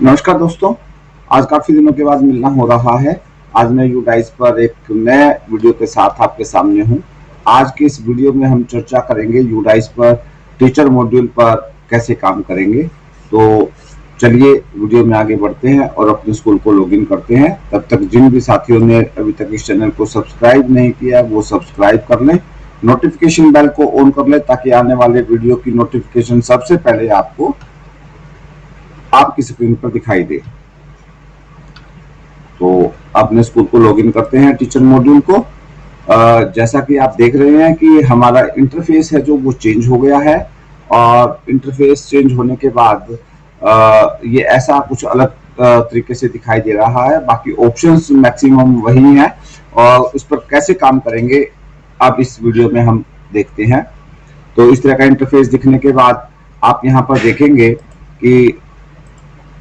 नमस्कार दोस्तों, आज काफी दिनों के बाद मिलना हो रहा है। आज मैं यूडाइस पर एक नए वीडियो के साथ आपके सामने हूं। आज के इस वीडियो में हम चर्चा करेंगे यूडाइस पर टीचर मॉड्यूल पर कैसे काम करेंगे। तो चलिए वीडियो में आगे बढ़ते हैं और अपने स्कूल को लॉगिन करते हैं। तब तक जिन भी साथियों ने अभी तक इस चैनल को सब्सक्राइब नहीं किया वो सब्सक्राइब कर लें, नोटिफिकेशन बेल को ऑन कर लें ताकि आने वाले वीडियो की नोटिफिकेशन सबसे पहले आपको आपकी स्क्रीन पर दिखाई दे। तो अपने स्कूल को लॉगिन करते हैं टीचर मॉड्यूल को। जैसा कि आप देख रहे हैं कि हमारा इंटरफेस है जो वो चेंज हो गया है, और इंटरफेस चेंज होने के बाद ये ऐसा कुछ अलग तरीके से दिखाई दे रहा है। बाकी ऑप्शंस मैक्सिमम वही हैं और उस पर कैसे काम करेंगे अब इस वीडियो में हम देखते हैं। तो इस तरह का इंटरफेस दिखने के बाद आप यहाँ पर देखेंगे कि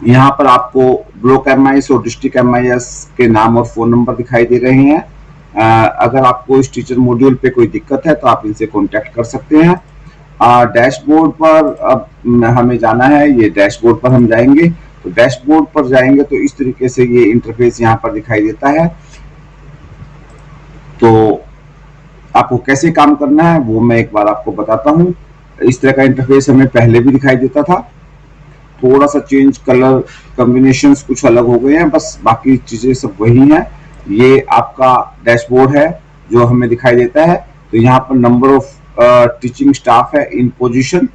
यहाँ पर आपको ब्लॉक एमआईएस और डिस्ट्रिक्ट एमआईएस के नाम और फोन नंबर दिखाई दे रहे हैं। अगर आपको इस टीचर मॉड्यूल पे कोई दिक्कत है तो आप इनसे कांटेक्ट कर सकते हैं। डैशबोर्ड पर अब हमें जाना है, ये डैशबोर्ड पर हम जाएंगे। तो डैशबोर्ड पर जाएंगे तो इस तरीके से ये इंटरफेस यहाँ पर दिखाई देता है। तो आपको कैसे काम करना है वो मैं एक बार आपको बताता हूँ। इस तरह का इंटरफेस हमें पहले भी दिखाई देता था, थोड़ा सा चेंज, कलर कॉम्बिनेशंस कुछ अलग हो गए हैं, बस बाकी चीजें सब वही हैं। ये आपका डैशबोर्ड है जो हमें दिखाई देता है। तो यहाँ पर नंबर ऑफ टीचिंग स्टाफ है इन पोजीशन।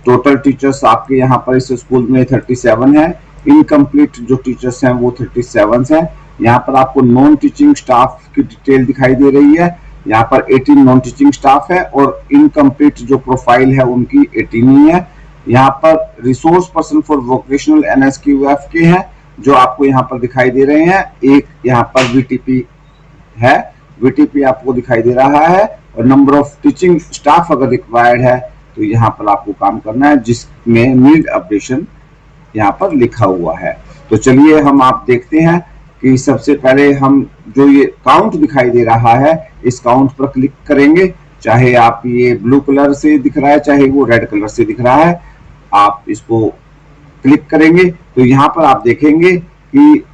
टोटल टीचर्स आपके यहाँ पर इस स्कूल में 37 है। इनकम्प्लीट जो टीचर्स हैं वो 37 हैं। यहाँ पर आपको नॉन टीचिंग स्टाफ की डिटेल दिखाई दे रही है। यहाँ पर 18 नॉन टीचिंग स्टाफ है और इनकम्प्लीट जो प्रोफाइल है उनकी 18 ही है। यहाँ पर resource person for vocational NSQF के हैं जो आपको यहाँ पर दिखाई दे रहे हैं। एक यहाँ पर VTP है, VTP आपको दिखाई दे रहा है। और नंबर ऑफ टीचिंग स्टाफ अगर रिक्वायर्ड है तो यहाँ पर आपको काम करना है, जिसमें नीड अपडेशन यहाँ पर लिखा हुआ है। तो चलिए हम आप देखते हैं कि सबसे पहले हम जो ये काउंट दिखाई दे रहा है इस काउंट पर क्लिक करेंगे। चाहे आप ये ब्लू कलर से दिख रहा है चाहे वो रेड कलर से दिख रहा है, आप इसको क्लिक करेंगे तो यहाँ पर आप देखेंगे कि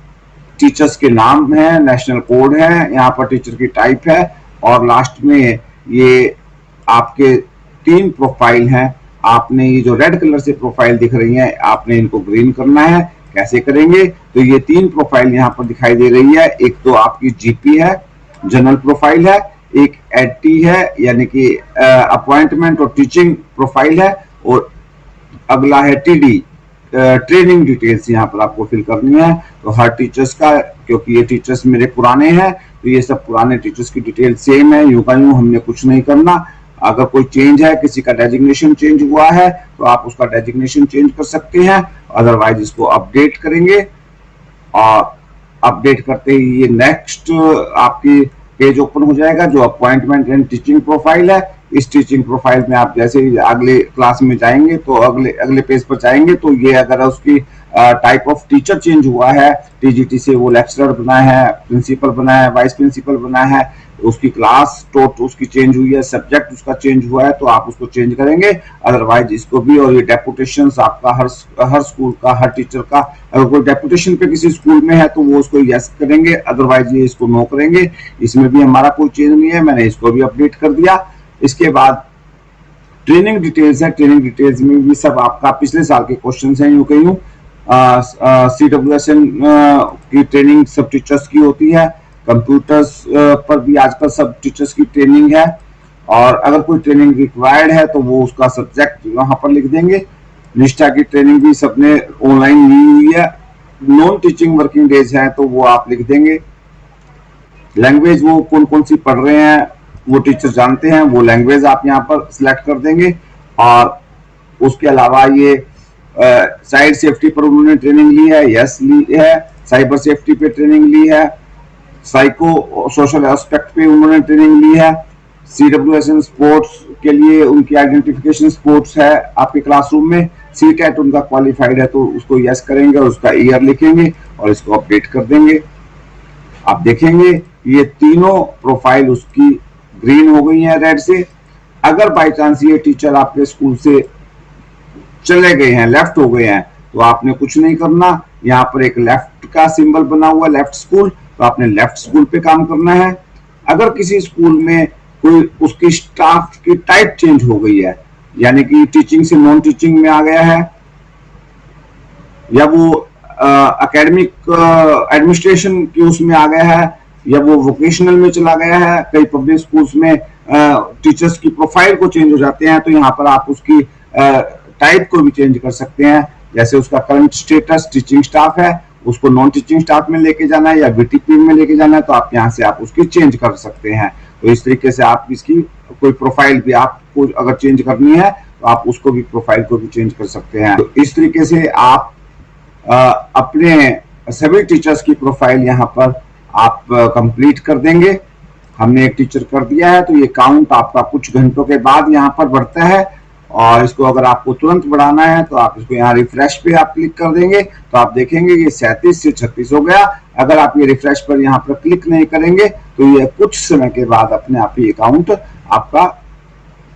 टीचर्स के नाम है, नेशनल कोड है, यहाँ पर टीचर की टाइप है और लास्ट में ये आपके 3 प्रोफाइल हैं। आपने ये जो रेड कलर से प्रोफाइल दिख रही है आपने इनको ग्रीन करना है। कैसे करेंगे? तो ये 3 प्रोफाइल यहाँ पर दिखाई दे रही है। एक तो आपकी GP है, जनरल प्रोफाइल है, एक AT है यानी कि अपॉइंटमेंट और टीचिंग प्रोफाइल है, और अगला है TD, ट्रेनिंग डिटेल्स यहाँ पर आपको फिल करनी है। तो हर टीचर्स का, क्योंकि ये टीचर्स मेरे पुराने हैं तो ये सब पुराने टीचर्स की डिटेल सेम है, यूं का यूं हमने कुछ नहीं करना। अगर कोई चेंज है, किसी का डेजिग्नेशन चेंज हुआ है तो आप उसका डेजिग्नेशन चेंज कर सकते हैं, अदरवाइज इसको अपडेट करेंगे। और अपडेट करते ही ये नेक्स्ट आपकी पेज ओपन हो जाएगा जो अपॉइंटमेंट एंड टीचिंग प्रोफाइल है। इस टीचिंग प्रोफाइल में आप जैसे ही अगले क्लास में जाएंगे तो अगले पेज पर जाएंगे तो ये अगर उसकी टाइप ऑफ टीचर चेंज हुआ है, TGT से वो लेक्चरर बना है, प्रिंसिपल बना है, वाइस प्रिंसिपल बना है, उसकी क्लास टोट उसकी चेंज हुई है, सब्जेक्ट उसका चेंज हुआ है तो आप उसको चेंज करेंगे, अदरवाइज इसको भी। और ये डेपुटेशन आपका हर स्कूल का, हर टीचर का, अगर कोई डेपुटेशन पे किसी स्कूल में है तो वो उसको यस करेंगे, अदरवाइज ये इसको नो करेंगे। इसमें भी हमारा कोई चेंज नहीं है, मैंने इसको भी अपडेट कर दिया। इसके बाद ट्रेनिंग डिटेल्स है, ट्रेनिंग डिटेल्स में भी सब आपका पिछले साल के क्वेश्चन हैं। यूं कहीं CWSN की ट्रेनिंग सब टीचर्स की होती है, कंप्यूटर्स पर भी आजकल सब टीचर्स की ट्रेनिंग है। और अगर कोई ट्रेनिंग रिक्वायर्ड है तो वो उसका सब्जेक्ट वहां पर लिख देंगे। निष्ठा की ट्रेनिंग भी सबने ऑनलाइन ली हुई है। नॉन टीचिंग वर्किंग डेज है तो वो आप लिख देंगे। लैंग्वेज वो कौन कौन सी पढ़ रहे हैं वो टीचर जानते हैं, वो लैंग्वेज आप यहाँ पर सिलेक्ट कर देंगे। और उसके अलावा ये साइड सेफ्टी पर उन्होंने ट्रेनिंग ली है, यस ली है, साइबर सेफ्टी पे ट्रेनिंग ली है, साइको सोशल एस्पेक्ट पे उन्होंने ट्रेनिंग ली है, CWSN स्पोर्ट्स के लिए उनकी आइडेंटिफिकेशन स्पोर्ट्स है आपके क्लासरूम में, CTET उनका क्वालिफाइड है तो उसको यस करेंगे और उसका ईयर लिखेंगे और इसको अपडेट कर देंगे। आप देखेंगे ये तीनों प्रोफाइल उसकी ग्रीन हो गई है रेड से। अगर बाई चांस ये टीचर आपके स्कूल से चले गए हैं, लेफ्ट हो गए हैं, तो आपने कुछ नहीं करना। यहाँ पर एक लेफ्ट का सिंबल बना हुआ है, लेफ्ट स्कूल, तो आपने लेफ्ट स्कूल पे काम करना है। अगर किसी स्कूल में कोई उसकी स्टाफ की टाइप चेंज हो गई है, यानी कि टीचिंग से नॉन टीचिंग में आ गया है, या वो एकेडमिक एडमिनिस्ट्रेशन की उसमें आ गया है, या वो वोकेशनल में चला गया है, कई पब्लिक स्कूल्स में टीचर्स की प्रोफाइल को चेंज हो जाते हैं, तो यहाँ पर आप उसकी टाइप को भी चेंज कर सकते हैं। जैसे उसका करंट स्टेटस टीचिंग स्टाफ है, उसको नॉन टीचिंग स्टाफ में लेके जाना है या बीटीपी में लेके जाना है, तो आप यहाँ से आप उसकी चेंज कर सकते हैं। तो इस तरीके से आप इसकी कोई प्रोफाइल भी आपको अगर चेंज करनी है तो आप उसको भी प्रोफाइल को भी चेंज कर सकते हैं। तो इस तरीके से आप अपने सभी टीचर्स की प्रोफाइल यहाँ पर आप कंप्लीट कर देंगे। हमने एक टीचर कर दिया है, तो ये काउंट आपका कुछ घंटों के बाद यहाँ पर बढ़ता है, और इसको अगर आपको तुरंत बढ़ाना है तो आप इसको यहाँ रिफ्रेश पे आप क्लिक कर देंगे तो आप देखेंगे ये 37 से 36 हो गया। अगर आप ये रिफ्रेश पर यहाँ पर क्लिक नहीं करेंगे तो ये कुछ समय के बाद अपने आप ही अकाउंट आपका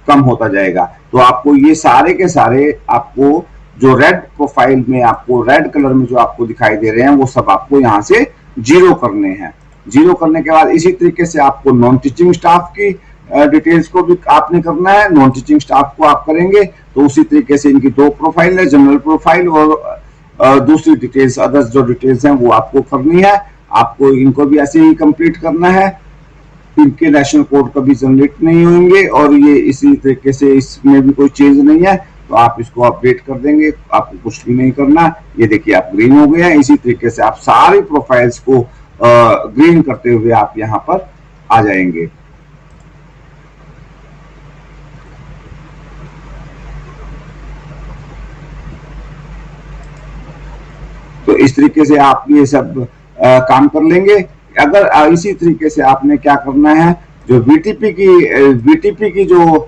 कम होता जाएगा। तो आपको ये सारे के सारे आपको जो रेड प्रोफाइल में आपको रेड कलर में जो आपको दिखाई दे रहे हैं वो सब आपको यहाँ से जीरो करने हैं। जीरो करने के बाद इसी तरीके से आपको नॉन टीचिंग स्टाफ की डिटेल्स को भी आपने करना है। नॉन टीचिंग स्टाफ को आप करेंगे तो उसी तरीके से इनकी दो प्रोफाइल है, जनरल प्रोफाइल और दूसरी डिटेल्स अदर्स जो डिटेल्स हैं वो आपको करनी है। आपको इनको भी ऐसे ही कंप्लीट करना है। इनके नेशनल कोड कभी जनरेट नहीं होंगे और ये इसी तरीके से इसमें भी कोई चेंज नहीं है, तो आप इसको अपडेट कर देंगे, आपको कुछ भी नहीं करना। ये देखिए आप ग्रीन हो गए हैं। इसी तरीके से आप सारी प्रोफाइल्स को ग्रीन करते हुए आप यहाँ पर आ जाएंगे। तो इस तरीके से आप ये सब काम कर लेंगे। अगर इसी तरीके से आपने क्या करना है, जो वीटीपी की जो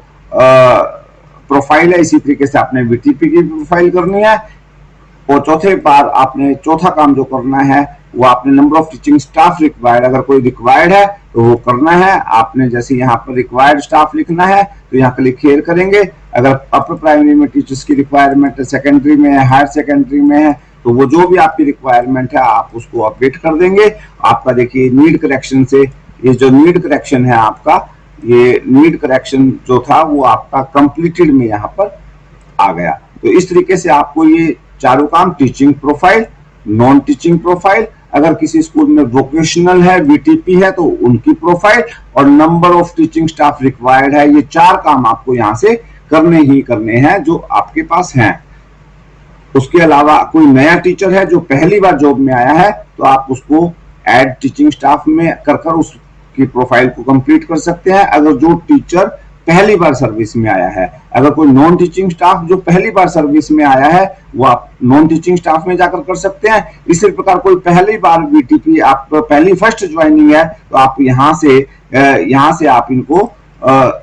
प्रोफाइल है, इसी तरीके से आपने वीटीपी की प्रोफाइल करनी है। और चौथे बार आपने चौथा काम जो करना है वो आपने number of teaching staff required, अगर कोई रिक्वायर्ड है तो वो करना है। आपने जैसे यहाँ पर रिक्वायर्ड स्टाफ लिखना है तो यहाँ क्लिक हियर करेंगे। अगर अपर प्राइमरी में टीचर्स की रिक्वायरमेंट है, सेकेंडरी में है, हायर सेकेंडरी में है, तो वो जो भी आपकी रिक्वायरमेंट है आप उसको अपडेट कर देंगे। आपका देखिए नीड करेक्शन से ये जो नीड करेक्शन है आपका, ये नीड करेक्शन जो था वो आपका कंप्लीटेड में यहाँ पर आ गया। तो इस तरीके से आपको ये चारों काम, teaching profile, non teaching profile, अगर किसी स्कूल में वोकेशनल है, वीटीपी है तो उनकी प्रोफाइल, और number of teaching staff required है, ये चार काम आपको यहाँ से करने ही करने हैं जो आपके पास हैं। उसके अलावा कोई नया टीचर है जो पहली बार जॉब में आया है तो आप उसको ऐड टीचिंग स्टाफ में कर उसकी प्रोफाइल को कंप्लीट कर सकते हैं। अगर जो टीचर पहली बार सर्विस में आया है, अगर कोई नॉन टीचिंग स्टाफ जो पहली बार सर्विस में आया है वो आप नॉन टीचिंग स्टाफ में जाकर कर सकते हैं। इसी प्रकार कोई पहली बार बीटीपी आप पहली फर्स्ट ज्वाइनिंग है तो आप यहाँ से आप इनको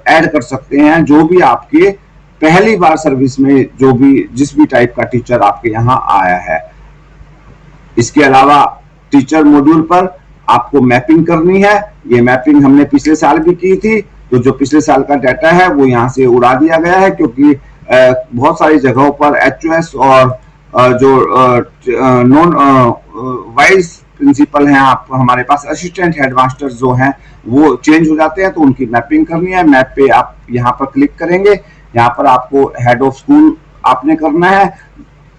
ऐड कर सकते हैं। जो भी आपके पहली बार सर्विस में जो भी जिस भी टाइप का टीचर आपके यहाँ आया है। इसके अलावा टीचर मॉड्यूल पर आपको मैपिंग करनी है। ये मैपिंग हमने पिछले साल भी की थी, तो जो पिछले साल का डाटा है वो यहाँ से उड़ा दिया गया है, क्योंकि बहुत सारी जगहों पर एचओएस और जो नॉन वाइस प्रिंसिपल हैं, आप हमारे पास असिस्टेंट हेडमास्टर जो हैं वो चेंज हो जाते हैं, तो उनकी मैपिंग करनी है। मैप पे आप यहाँ पर क्लिक करेंगे, यहाँ पर आपको हेड ऑफ स्कूल आपने करना है।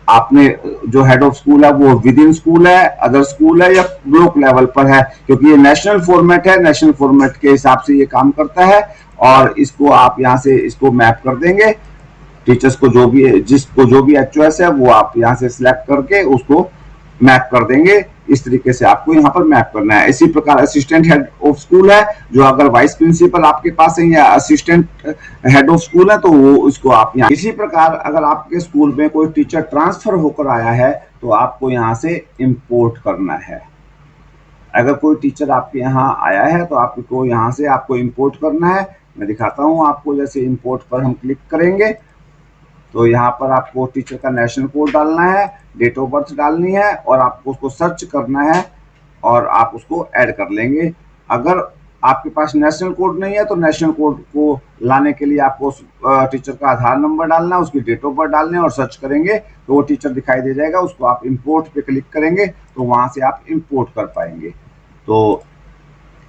आपने जो हेड ऑफ स्कूल है वो विद इन स्कूल है, अदर स्कूल है या ब्लॉक लेवल पर है, क्योंकि ये नेशनल फॉर्मेट है। नेशनल फॉर्मेट के हिसाब से ये काम करता है, और इसको आप यहाँ से इसको मैप कर देंगे। टीचर्स को जो भी जिसको जो भी एचओएस है वो आप यहाँ से सिलेक्ट करके उसको मैप कर देंगे। इस तरीके से आपको यहाँ पर मैप करना है। इसी प्रकार असिस्टेंट हेड ऑफ स्कूल है, जो अगर वाइस प्रिंसिपल आपके पास है या असिस्टेंट हेड ऑफ स्कूल है तो वो इसको आप यहाँ। इसी प्रकार अगर आपके स्कूल में कोई टीचर ट्रांसफर होकर आया है तो आपको यहाँ से इंपोर्ट करना है। अगर कोई टीचर आपके यहाँ आया है तो आपको यहाँ से आपको इंपोर्ट करना है। मैं दिखाता हूँ आपको। जैसे इंपोर्ट पर हम क्लिक करेंगे तो यहाँ पर आपको टीचर का नेशनल कोड डालना है, डेट ऑफ बर्थ डालनी है, और आपको उसको सर्च करना है और आप उसको ऐड कर लेंगे। अगर आपके पास नेशनल कोड नहीं है तो नेशनल कोड को लाने के लिए आपको टीचर का आधार नंबर डालना, उसकी डेट ऑफ बर्थ डालने और सर्च करेंगे तो वो टीचर दिखाई दे जाएगा। उसको आप इंपोर्ट पे क्लिक करेंगे तो वहां से आप इंपोर्ट कर पाएंगे। तो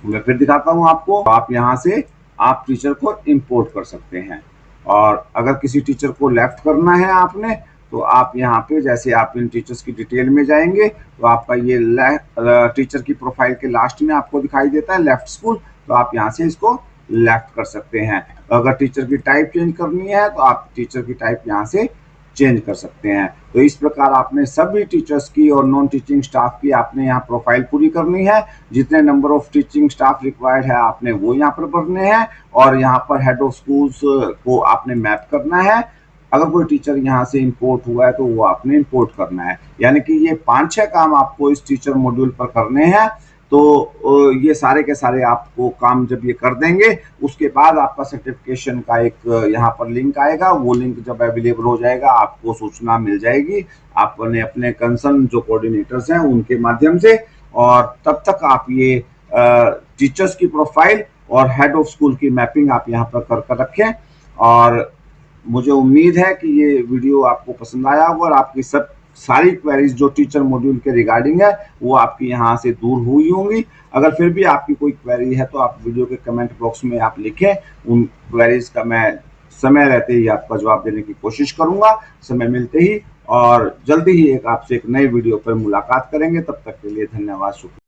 मैं फिर दिखाता हूँ आपको, आप यहाँ से आप टीचर को इंपोर्ट कर सकते हैं। और अगर किसी टीचर को लेफ्ट करना है आपने, तो आप यहाँ पे जैसे आप इन टीचर्स की डिटेल में जाएंगे तो आपका ये टीचर की प्रोफाइल के लास्ट में आपको दिखाई देता है लेफ्ट स्कूल, तो आप यहाँ से इसको लेफ्ट कर सकते हैं। अगर टीचर की टाइप चेंज करनी है तो आप टीचर की टाइप यहाँ से चेंज कर सकते हैं। तो इस प्रकार आपने सभी टीचर्स की और नॉन टीचिंग स्टाफ की आपने यहाँ प्रोफाइल पूरी करनी है। जितने number of teaching staff required है आपने वो यहाँ पर भरने हैं और यहाँ पर हेड ऑफ स्कूल्स को आपने मैप करना है। अगर कोई टीचर यहाँ से इंपोर्ट हुआ है तो वो आपने इंपोर्ट करना है। यानी कि ये 5-6 काम आपको इस टीचर मॉड्यूल पर करने हैं। तो ये सारे के सारे आपको काम जब ये कर देंगे उसके बाद आपका सर्टिफिकेशन का एक यहाँ पर लिंक आएगा। वो लिंक जब अवेलेबल हो जाएगा आपको सूचना मिल जाएगी आपने अपने कंसर्न जो कोऑर्डिनेटर्स हैं उनके माध्यम से। और तब तक आप ये टीचर्स की प्रोफाइल और हेड ऑफ स्कूल की मैपिंग आप यहाँ पर कर रखें। और मुझे उम्मीद है कि ये वीडियो आपको पसंद आया होगा और आपकी सब सारी क्वेरीज जो टीचर मॉड्यूल के रिगार्डिंग है वो आपकी यहाँ से दूर हुई होंगी। अगर फिर भी आपकी कोई क्वेरी है तो आप वीडियो के कमेंट बॉक्स में आप लिखें, उन क्वेरीज का मैं समय रहते ही आपका जवाब देने की कोशिश करूंगा, समय मिलते ही। और जल्दी ही आपसे एक नई वीडियो पर मुलाकात करेंगे। तब तक के लिए धन्यवाद, शुक्रिया।